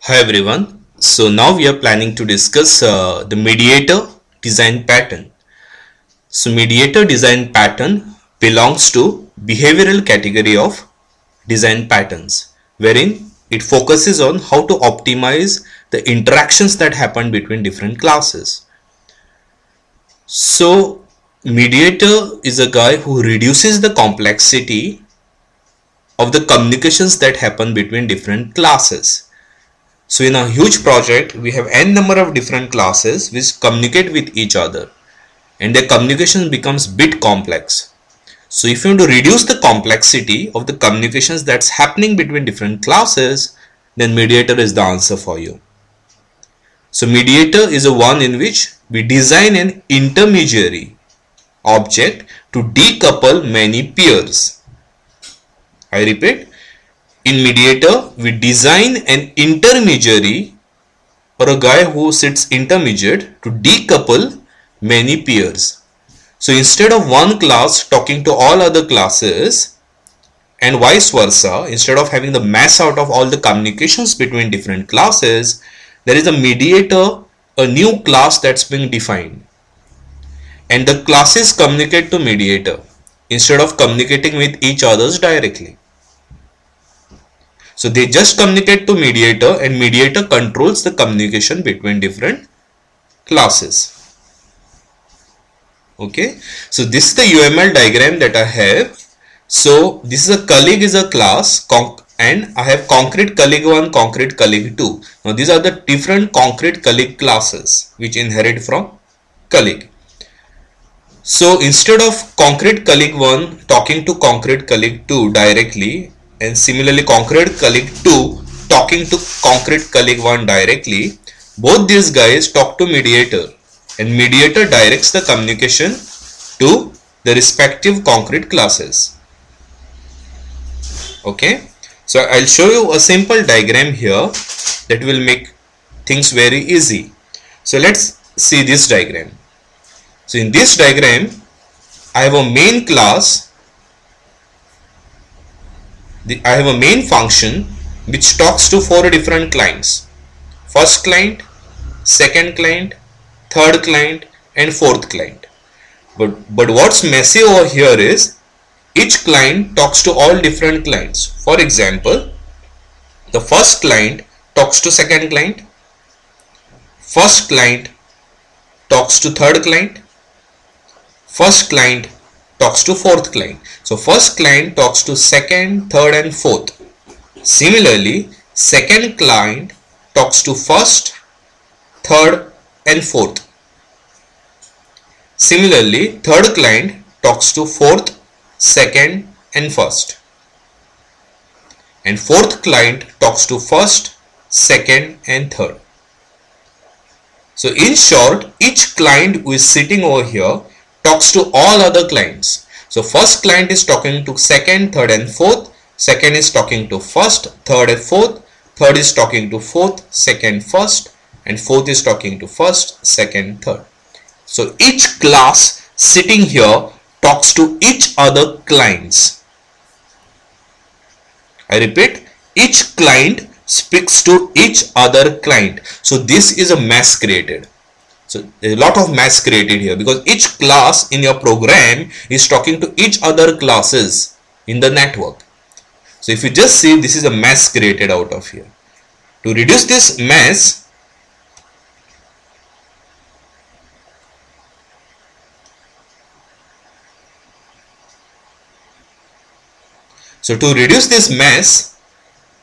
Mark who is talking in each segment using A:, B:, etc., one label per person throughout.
A: Hi everyone. So now we are planning to discuss the mediator design pattern. So mediator design pattern belongs to behavioral category of design patterns, wherein it focuses on how to optimize the interactions that happen between different classes. So mediator is a guy who reduces the complexity of the communications that happen between different classes. So in a huge project, we have n number of different classes which communicate with each other, and their communication becomes bit complex. So if you want to reduce the complexity of the communications that's happening between different classes, then mediator is the answer for you. So mediator is a one in which we design an intermediary object to decouple many peers. I repeat, in mediator, we design an intermediary or a guy who sits intermediate to decouple many peers. So instead of one class talking to all other classes and vice versa, instead of having the mass out of all the communications between different classes, there is a mediator, a new class that's being defined. And the classes communicate to mediator instead of communicating with each others directly. So they just communicate to mediator, and mediator controls the communication between different classes. Okay, so this is the UML diagram that I have. So this is a colleague is a class, and I have concrete colleague 1, concrete colleague 2. Now these are the different concrete colleague classes which inherit from colleague. So instead of concrete colleague 1 talking to concrete colleague 2 directly, and similarly concrete colleague 2 talking to concrete colleague 1 directly, both these guys talk to mediator, and mediator directs the communication to the respective concrete classes. Okay, so I'll show you a simple diagram here that will make things very easy. So let's see this diagram. So in this diagram, I have a main class. I have a main function which talks to 4 different clients: first client, second client, third client, and fourth client. But what's messy over here is each client talks to all different clients. For example, the first client talks to second client, first client talks to third client, first client talks to fourth client. So first client talks to second, third, and fourth. Similarly, second client talks to first, third, and fourth. Similarly, third client talks to fourth, second, and first. And fourth client talks to first, second, and third. So in short, each client who is sitting over here talks to all other clients. So first client is talking to second, third, and fourth. Second is talking to first, third, and fourth. Third is talking to fourth, second, first, and fourth is talking to first, second, third. So each class sitting here talks to each other clients. I repeat, each client speaks to each other client. So this is a mess created. So a lot of mess created here because each class in your program is talking to each other classes in the network. So if you just see, this is a mess created out of here. To reduce this mess,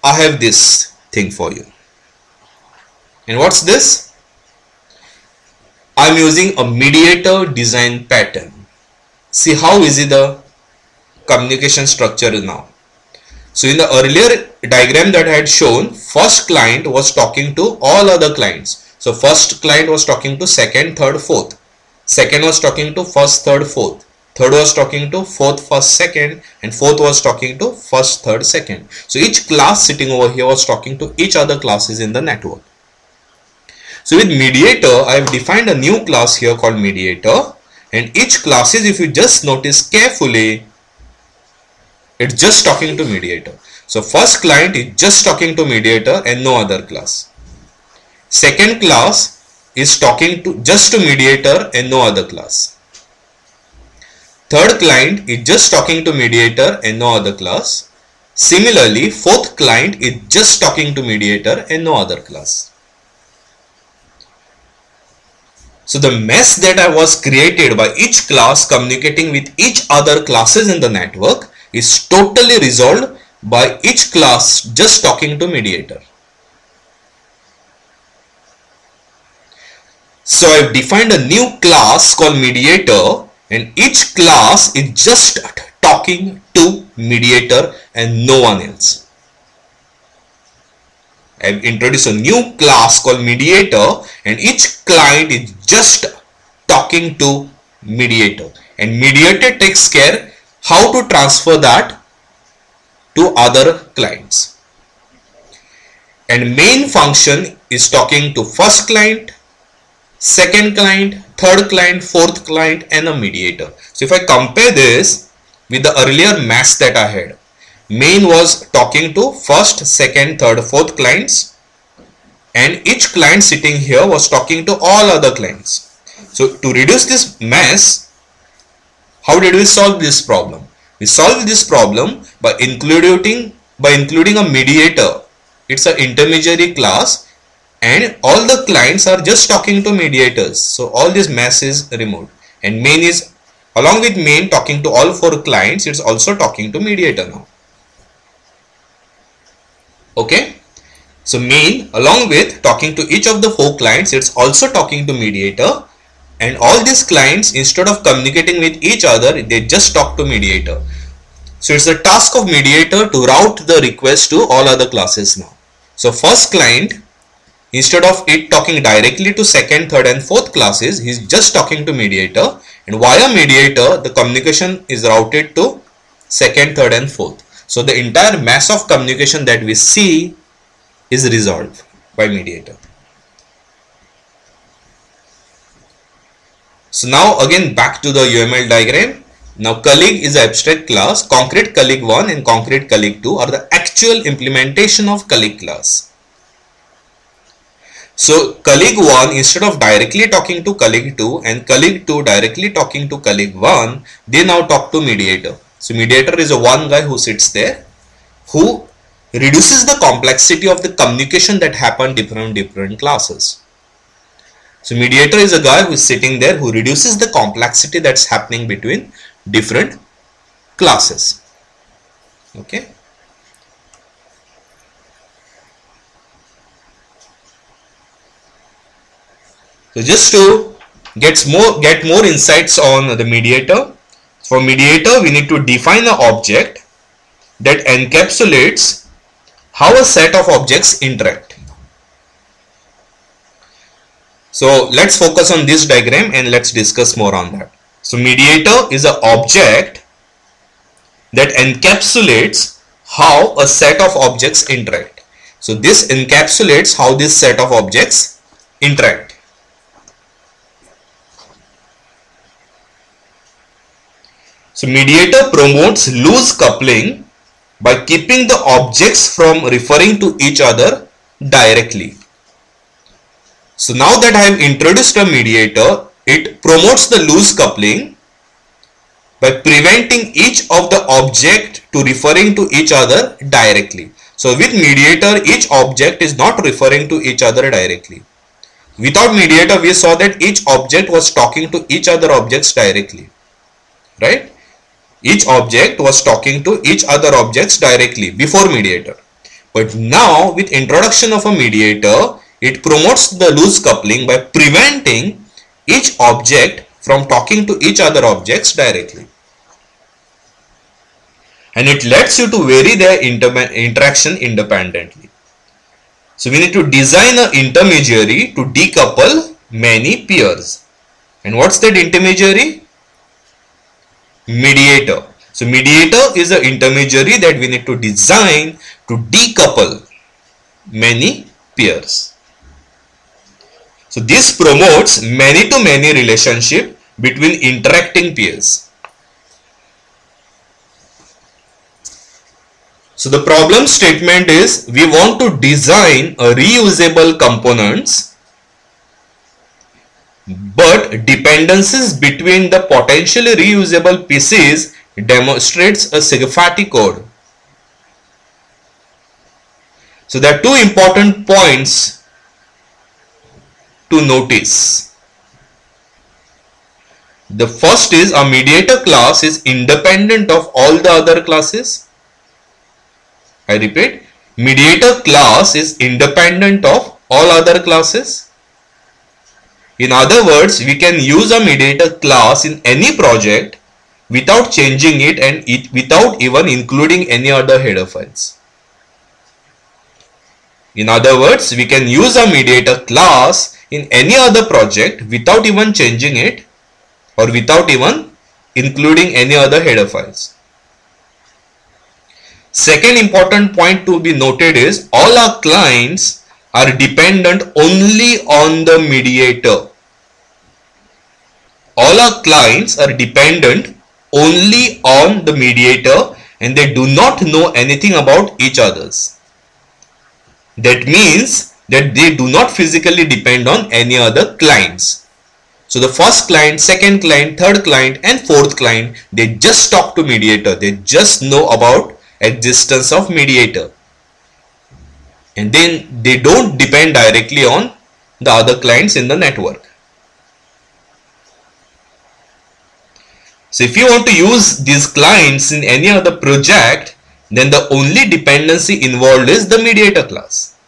A: I have this thing for you. And what's this? I'm using a mediator design pattern. See how easy the communication structure is now. So in the earlier diagram that I had shown, first client was talking to all other clients. So first client was talking to second, third, fourth. Second was talking to first, third, fourth. Third was talking to fourth, first, second, and fourth was talking to first, third, second. So each class sitting over here was talking to each other classes in the network. So with mediator, I have defined a new class here called mediator, and each classes, if you just notice carefully, it's just talking to mediator. So first client is just talking to mediator and no other class. Second class is talking to just to mediator and no other class. Third client is just talking to mediator and no other class. Similarly, fourth client is just talking to mediator and no other class. So the mess that was created by each class communicating with each other classes in the network is totally resolved by each class just talking to mediator. So I've defined a new class called mediator, and each class is just talking to mediator and no one else. I've introduced a new class called mediator, and each client is just talking to mediator, and mediator takes care how to transfer that to other clients. And main function is talking to first client, second client, third client, fourth client, and a mediator. So if I compare this with the earlier mess that I had, main was talking to first, second, third, fourth clients, and each client sitting here was talking to all other clients. So to reduce this mess, how did we solve this problem? We solved this problem by including a mediator. It's an intermediary class, and all the clients are just talking to mediators. So all this mess is removed, and main is along with main talking to all four clients. It's also talking to mediator now. Okay, so main along with talking to each of the four clients, it's also talking to mediator, and all these clients, instead of communicating with each other, they just talk to mediator. So it's the task of mediator to route the request to all other classes now. So first client, instead of it talking directly to second, third, and fourth classes, he's just talking to mediator, and via mediator the communication is routed to second, third, and fourth. So the entire mass of communication that we see is resolved by mediator. So now again back to the UML diagram. Now colleague is an abstract class. Concrete colleague 1 and concrete colleague 2 are the actual implementation of colleague class. So colleague 1, instead of directly talking to colleague 2 and colleague 2 directly talking to colleague 1, they now talk to mediator. So mediator is a one guy who sits there, who reduces the complexity of the communication that happen different classes. So mediator is a guy who is sitting there who reduces the complexity that's happening between different classes. Okay. So just to get more insights on the mediator, for mediator we need to define an object that encapsulates how a set of objects interact. So let's focus on this diagram and let's discuss more on that. So mediator is an object that encapsulates how a set of objects interact. So this encapsulates how this set of objects interact. So mediator promotes loose coupling by keeping the objects from referring to each other directly. So now that I have introduced a mediator, it promotes the loose coupling by preventing each of the object to referring to each other directly. So with mediator, each object is not referring to each other directly. Without mediator, we saw that each object was talking to each other objects directly, right? Each object was talking to each other objects directly before mediator. But now with introduction of a mediator, it promotes the loose coupling by preventing each object from talking to each other objects directly. And it lets you to vary their interaction independently. So we need to design an intermediary to decouple many peers. And what's that intermediary? Mediator. So mediator is an intermediary that we need to design to decouple many peers. So this promotes many-to-many relationship between interacting peers. So the problem statement is we want to design a reusable components, but dependencies between the potentially reusable pieces demonstrates a SIGFATI code. So there are two important points to notice. The first is a mediator class is independent of all the other classes. I repeat, mediator class is independent of all other classes. In other words, we can use a mediator class in any project without changing it and without even including any other header files. In other words, we can use a mediator class in any other project without even changing it or without even including any other header files. Second important point to be noted is all our clients are dependent only on the mediator. All our clients are dependent only on the mediator and they do not know anything about each others. That means that they do not physically depend on any other clients. So the first client, second client, third client and fourth client, they just talk to mediator. They just know about existence of mediator. And then they don't depend directly on the other clients in the network. So if you want to use these clients in any other project, then the only dependency involved is the mediator class,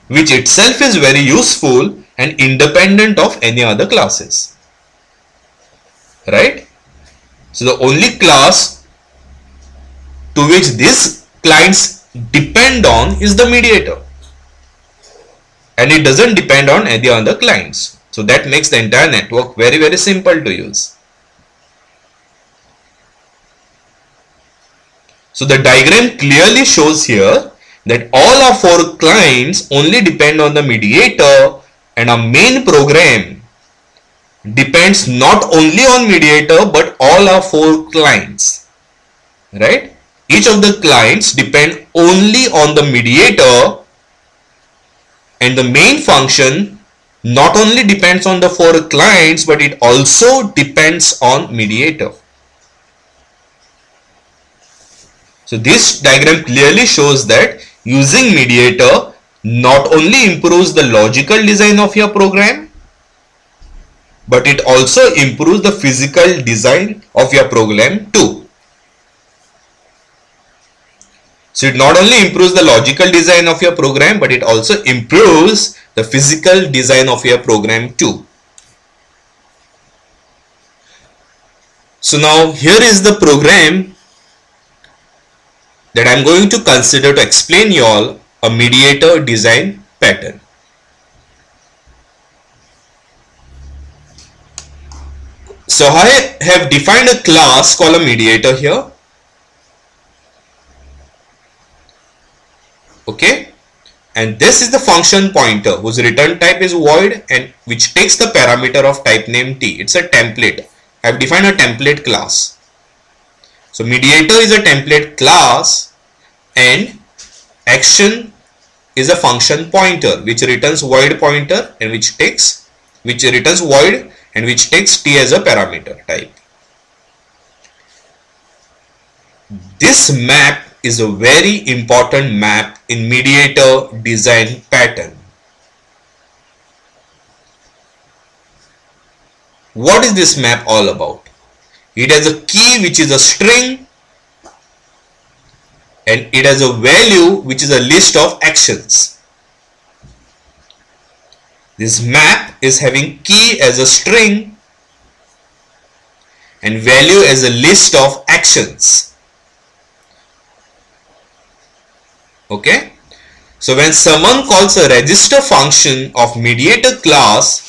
A: which itself is very useful and independent of any other classes, right? So the only class to which these clients depend on is the mediator, and it doesn't depend on any other clients. So that makes the entire network very, very simple to use. So the diagram clearly shows here that all our four clients only depend on the mediator, and our main program depends not only on mediator but all our four clients, right? Each of the clients depend only on the mediator, and the main function not only depends on the four clients but it also depends on mediator. So this diagram clearly shows that using mediator not only improves the logical design of your program, but it also improves the physical design of your program too. So it not only improves the logical design of your program, but it also improves the physical design of your program too. So now here is the program that I am going to consider to explain you all a mediator design pattern. So I have defined a class called a mediator here. Okay, and this is the function pointer whose return type is void and which takes the parameter of type name t. It's a template. I have defined a template class. So mediator is a template class and action is a function pointer which returns void pointer and which returns void and which takes t as a parameter type. This map is a very important map in mediator design pattern. What is this map all about? It has a key which is a string and it has a value which is a list of actions. This map is having key as a string and value as a list of actions. Okay, so when someone calls a register function of mediator class,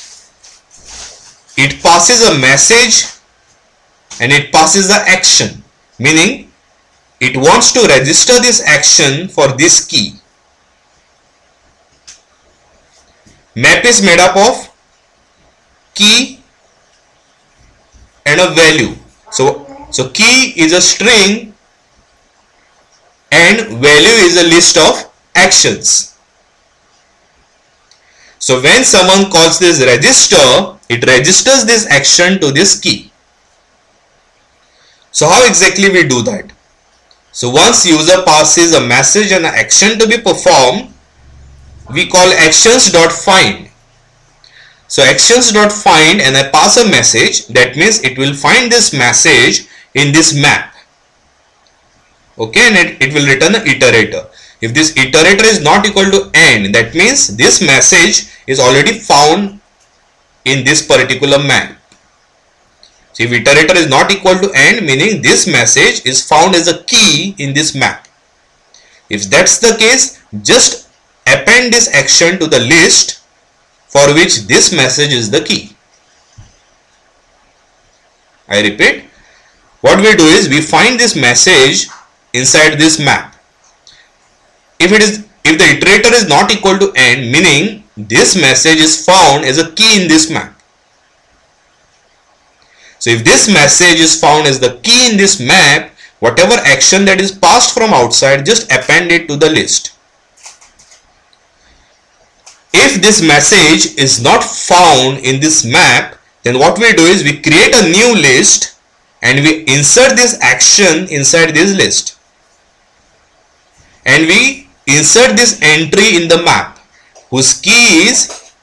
A: it passes a message and it passes the action, meaning it wants to register this action for this key. Map is made up of key and a value. So key is a string and value is a list of actions. So when someone calls this register, it registers this action to this key. So how exactly we do that? So once user passes a message and an action to be performed, we call actions.find. So actions.find, and I pass a message, that means it will find this message in this map. Okay, and it will return an iterator. If this iterator is not equal to n, that means this message is already found in this particular map. So if iterator is not equal to n, meaning this message is found as a key in this map. If that's the case, just append this action to the list for which this message is the key. I repeat, what we do is we find this message inside this map. If the iterator is not equal to n, meaning this message is found as a key in this map. So if this message is found as the key in this map, whatever action that is passed from outside, just append it to the list. If this message is not found in this map, then what we do is we create a new list and we insert this action inside this list. And we insert this entry in the map whose key is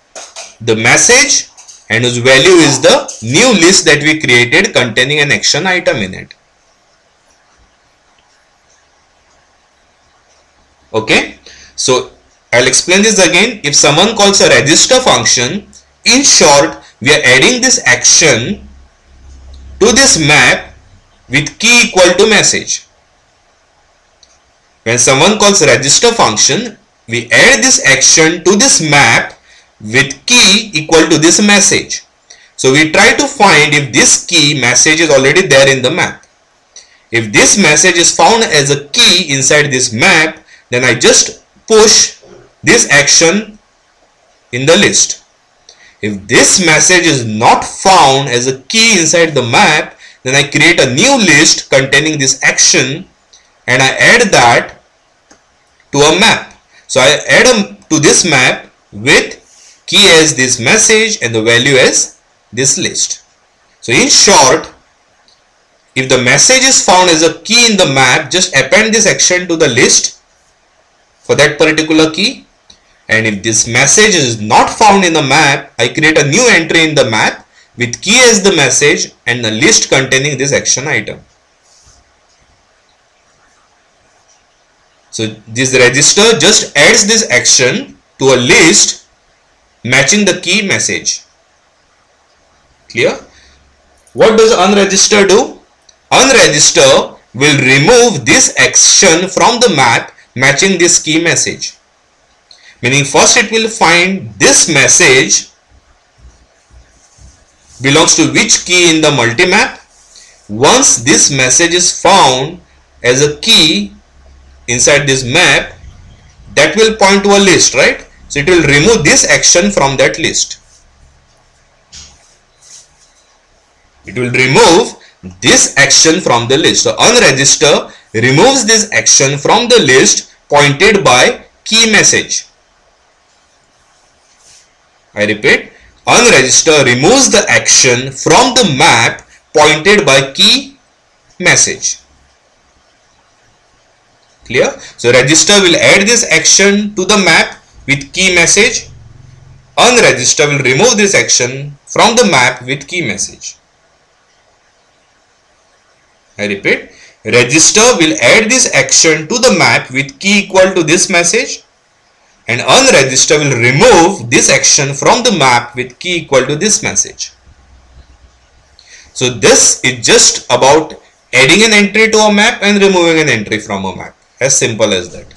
A: the message and whose value is the new list that we created containing an action item in it. Okay, so I'll explain this again. If someone calls a register function, in short, we are adding this action to this map with key equal to message. When someone calls register function, we add this action to this map with key equal to this message. So we try to find if this key message is already there in the map. If this message is found as a key inside this map, then I just push this action in the list. If this message is not found as a key inside the map, then I create a new list containing this action and I add that to a map. So I add to this map with key as this message and the value as this list. So in short, if the message is found as a key in the map, just append this action to the list for that particular key. And if this message is not found in the map, I create a new entry in the map with key as the message and the list containing this action item. So this register just adds this action to a list matching the key message. Clear? What does unregister do? Unregister will remove this action from the map matching this key message. Meaning first it will find this message belongs to which key in the multi-map. Once this message is found as a key inside this map, that will point to a list, right? So it will remove this action from that list. It will remove this action from the list. So unregister removes this action from the list pointed by key message. I repeat, unregister removes the action from the map pointed by key message. Clear? So register will add this action to the map with key message. Unregister will remove this action from the map with key message. I repeat, register will add this action to the map with key equal to this message, and unregister will remove this action from the map with key equal to this message. So this is just about adding an entry to a map and removing an entry from a map. As simple as that.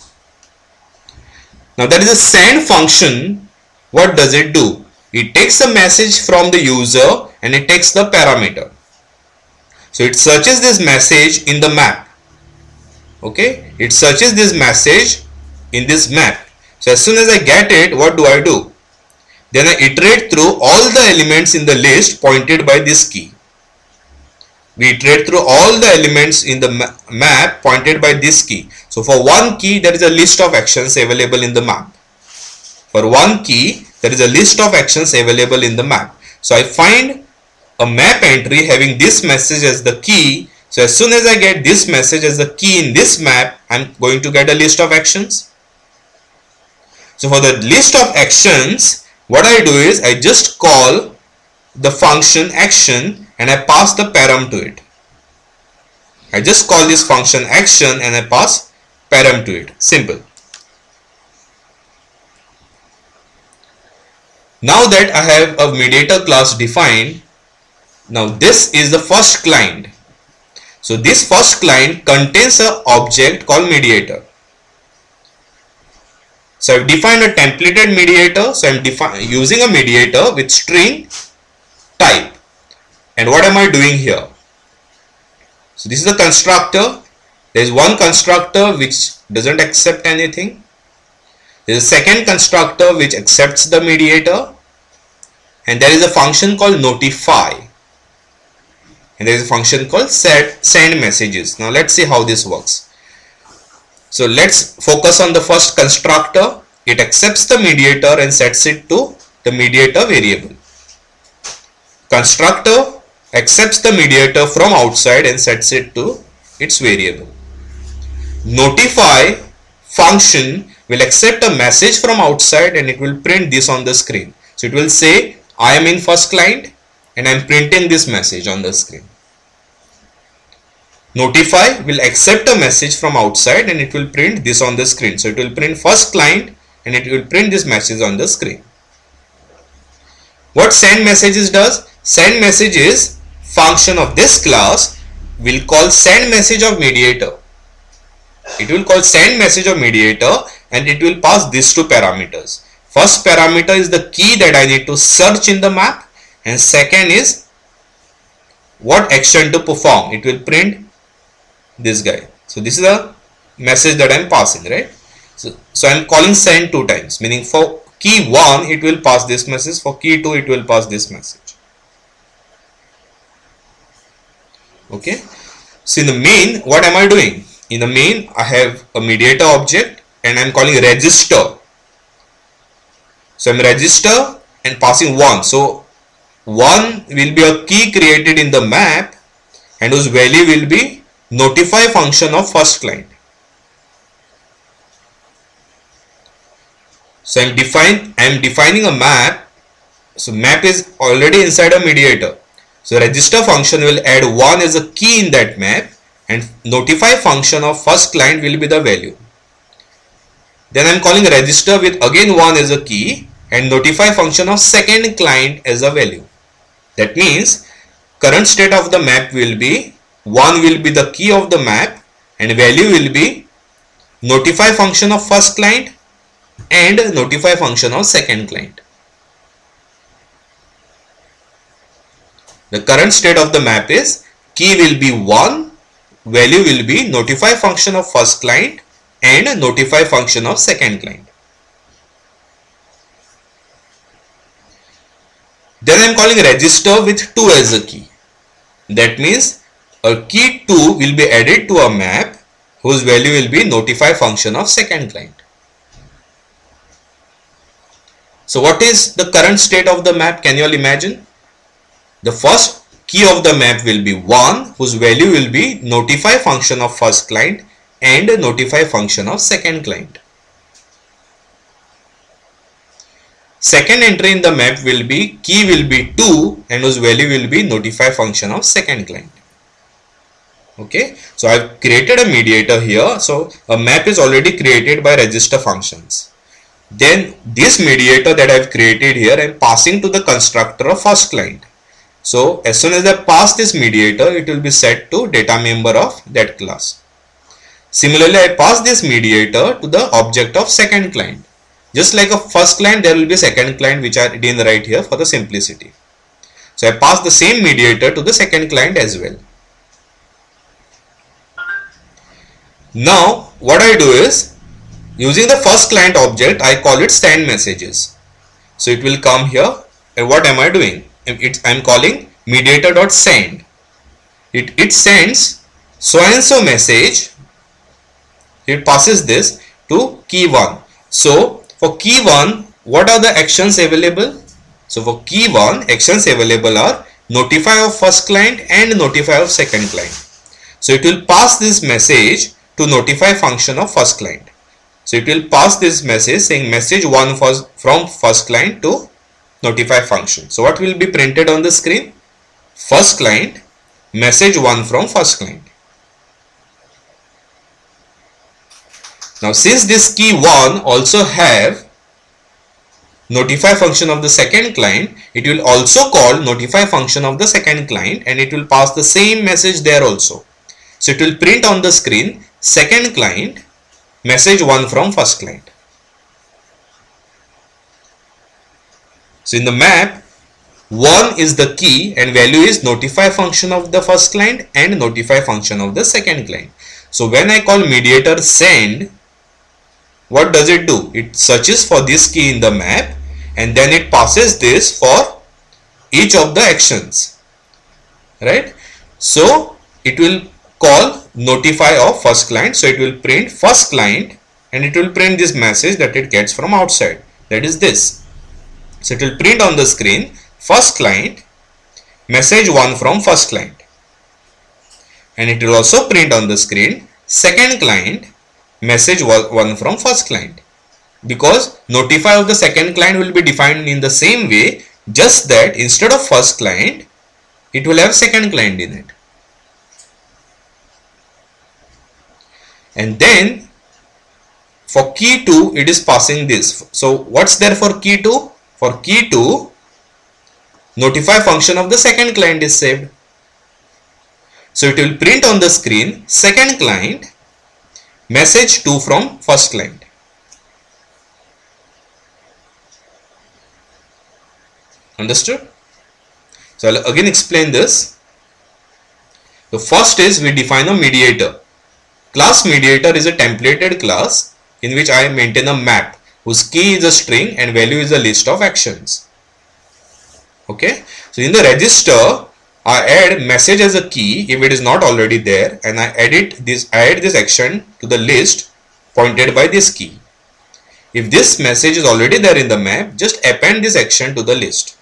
A: Now that is a send function. What does it do? It takes a message from the user and it takes the parameter. So it searches this message in the map. Okay, it searches this message in this map. So as soon as I get it, what do I do? Then I iterate through all the elements in the list pointed by this key. We iterate through all the elements in the map pointed by this key. So So for one key, there is a list of actions available in the map. For one key, there is a list of actions available in the map. So I find a map entry having this message as the key. So as soon as I get this message as the key in this map, I'm going to get a list of actions. So for the list of actions, what I do is I just call the function action and I pass the param to it. I just call this function action and I pass param to it. Simple. Now that I have a mediator class defined, now this is the first client. So this first client contains an object called mediator. So I've defined a templated mediator. So I'm using a mediator with string type. And what am I doing here? So this is the constructor. There is one constructor which doesn't accept anything. There is a second constructor which accepts the mediator. And there is a function called notify. And there is a function called send messages. Now let's see how this works. So let's focus on the first constructor. It accepts the mediator and sets it to the mediator variable. Constructor accepts the mediator from outside and sets it to its variable. Notify function will accept a message from outside and it will print this on the screen. So it will say, I am in first client and I am printing this message on the screen. Notify will accept a message from outside and it will print this on the screen. So it will print first client and it will print this message on the screen. What send messages does? Send messages function of this class will call send message of mediator. It will call send message of mediator and it will pass these two parameters. First parameter is the key that I need to search in the map, and second is what action to perform. It will print this guy. So this is a message that I am passing, right? So I am calling send two times, meaning for key 1 it will pass this message, for key 2 it will pass this message. Okay. So in the main, what am I doing? In the main, I have a mediator object and I am calling register. So I am register and passing 1. So 1 will be a key created in the map and whose value will be notify function of first client. So I am defining a map. So map is already inside a mediator. So register function will add 1 as a key in that map and notify function of first client will be the value. Then I am calling register with again 1 as a key and notify function of second client as a value. That means current state of the map will be 1 will be the key of the map and value will be notify function of first client and notify function of second client. The current state of the map is key will be 1, value will be notify function of first client and notify function of second client. Then I am calling register with 2 as a key. That means a key 2 will be added to a map whose value will be notify function of second client. So what is the current state of the map? Can you all imagine? The first key of the map will be 1 whose value will be notify function of first client and notify function of second client. Second entry in the map will be key will be 2 and whose value will be notify function of second client. Okay, so I have created a mediator here. So a map is already created by register functions. Then this mediator that I have created here I am passing to the constructor of first client. So as soon as I pass this mediator, it will be set to data member of that class. Similarly, I pass this mediator to the object of second client. Just like a first client, there will be a second client which I didn't write here for the simplicity. So I pass the same mediator to the second client as well. Now what I do is, using the first client object, I call it send messages. So it will come here, and what am I doing? I am calling mediator.send. It sends so and so message It passes this to key 1. So for key 1, what are the actions available? So for key 1, actions available are notify of first client and notify of second client. So it will pass this message to notify function of first client. So it will pass this message saying message 1 from first client to notify function. So what will be printed on the screen? First client, message 1 from first client. Now since this key 1 also have notify function of the second client, it will also call notify function of the second client and it will pass the same message there also. So it will print on the screen second client, message 1 from first client. So in the map, 1 is the key and value is notify function of the first client and notify function of the second client. So when I call mediator send, what does it do? It searches for this key in the map and then it passes this for each of the actions, right? So it will call notify of first client. So it will print first client and it will print this message that it gets from outside, that is this. So it will print on the screen first client, message 1 from first client, and it will also print on the screen second client, message 1 from first client, because notify of the second client will be defined in the same way, just that instead of first client it will have second client in it. And then for key 2 it is passing this. So what's there for key 2? For key 2, notify function of the second client is saved. So it will print on the screen second client, message 2 from first client. Understood? So I'll again explain this. The first is we define a mediator. Class mediator is a templated class in which I maintain a map whose key is a string and value is a list of actions. Okay, so in the register I add message as a key if it is not already there, and I add this action to the list pointed by this key. If this message is already there in the map, just append this action to the list.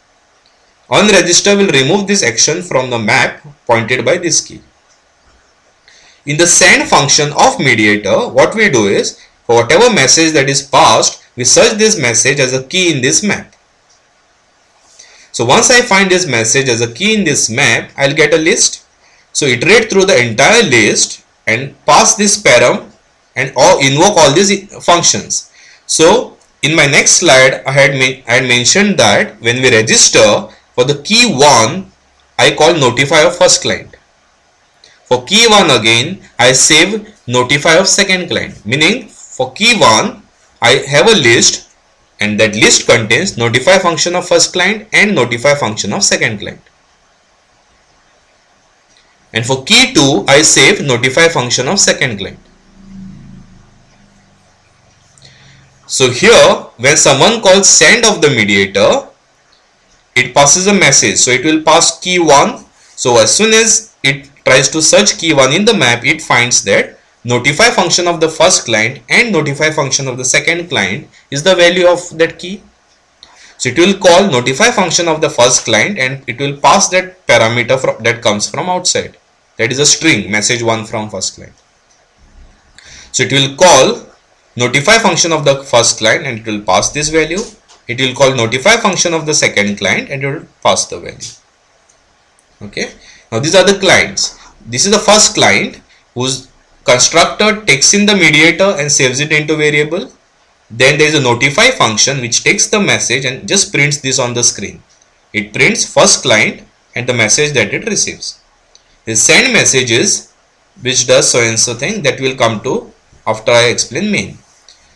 A: OnRegister will remove this action from the map pointed by this key. In the send function of mediator, what we do is, for whatever message that is passed, we search this message as a key in this map. So once I find this message as a key in this map, I'll get a list. So iterate through the entire list and pass this param and invoke all these functions. So in my next slide, I had mentioned that when we register for the key 1, I call notify of first client. For key 1 again, I save notify of second client, meaning for key 1, I have a list and that list contains notify function of first client and notify function of second client. And for key 2, I save notify function of second client. So here, when someone calls send of the mediator, it passes a message. So it will pass key 1. So as soon as it tries to search key 1 in the map, it finds that notify function of the first client and notify function of the second client is the value of that key. So it will call notify function of the first client and it will pass that parameter that comes from outside. That is a string, message 1 from first client. So it will call notify function of the first client and it will pass this value. It will call notify function of the second client and it will pass the value. Okay. Now these are the clients. This is the first client whose constructor takes in the mediator and saves it into variable. Then there is a notify function which takes the message and just prints this on the screen. It prints first client and the message that it receives. The send messages which does so and so thing that will come to after I explain main.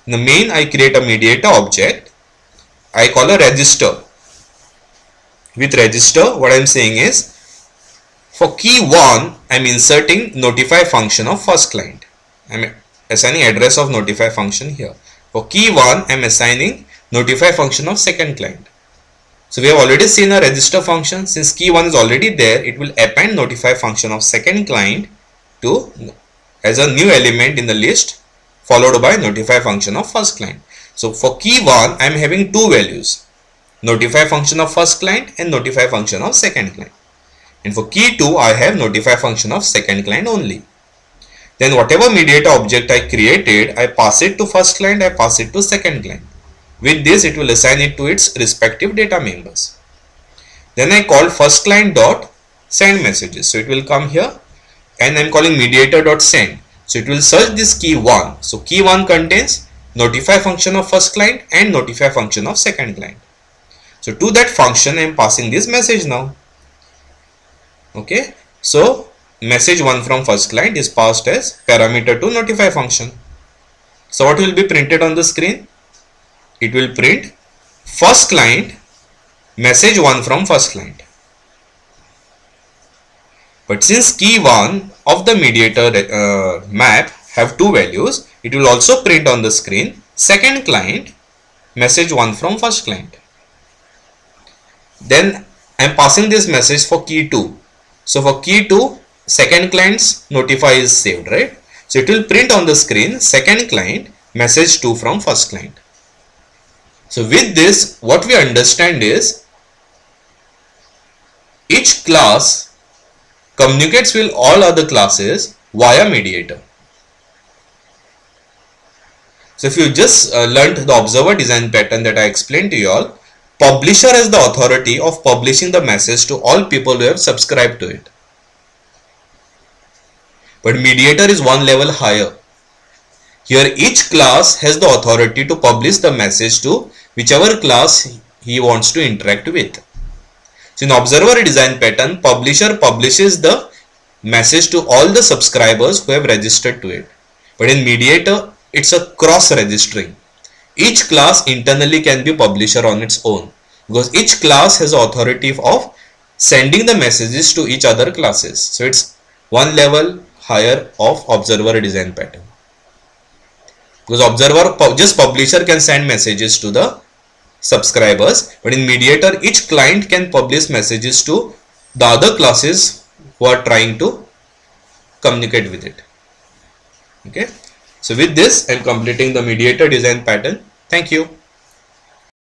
A: In the main, I create a mediator object. I call a register. With register, what I am saying is, for key 1, I am inserting notify function of first client. I am assigning address of notify function here. For key 1, I am assigning notify function of second client. So we have already seen a register function. Since key 1 is already there, it will append notify function of second client to as a new element in the list followed by notify function of first client. So for key 1, I am having two values, notify function of first client and notify function of second client. And for key 2, I have notify function of second client only. Then whatever mediator object I created, I pass it to first client, I pass it to second client. With this, it will assign it to its respective data members. Then I call first client dot send messages. So it will come here, and I am calling mediator dot send. So it will search this key 1. So key 1 contains notify function of first client and notify function of second client. So to that function, I am passing this message now. Okay. So message 1 from first client is passed as parameter to notify function. So what will be printed on the screen? It will print first client message 1 from first client. But since key 1 of the mediator map have two values, it will also print on the screen second client message 1 from first client. Then I am passing this message for key 2. So for key 2, second client's notify is saved, right? So it will print on the screen second client message 2 from first client. So with this, what we understand is each class communicates with all other classes via mediator. So if you just learned the observer design pattern that I explained to you all, publisher has the authority of publishing the message to all people who have subscribed to it. But mediator is one level higher. Here each class has the authority to publish the message to whichever class he wants to interact with. So in observer design pattern, publisher publishes the message to all the subscribers who have registered to it. But in mediator, it's a cross registering. Each class internally can be publisher on its own, because each class has authority of sending the messages to each other classes. So it's one level higher of observer design pattern. Because observer, just publisher can send messages to the subscribers, but in mediator each client can publish messages to the other classes who are trying to communicate with it. Okay, so with this I am completing the mediator design pattern. Thank you.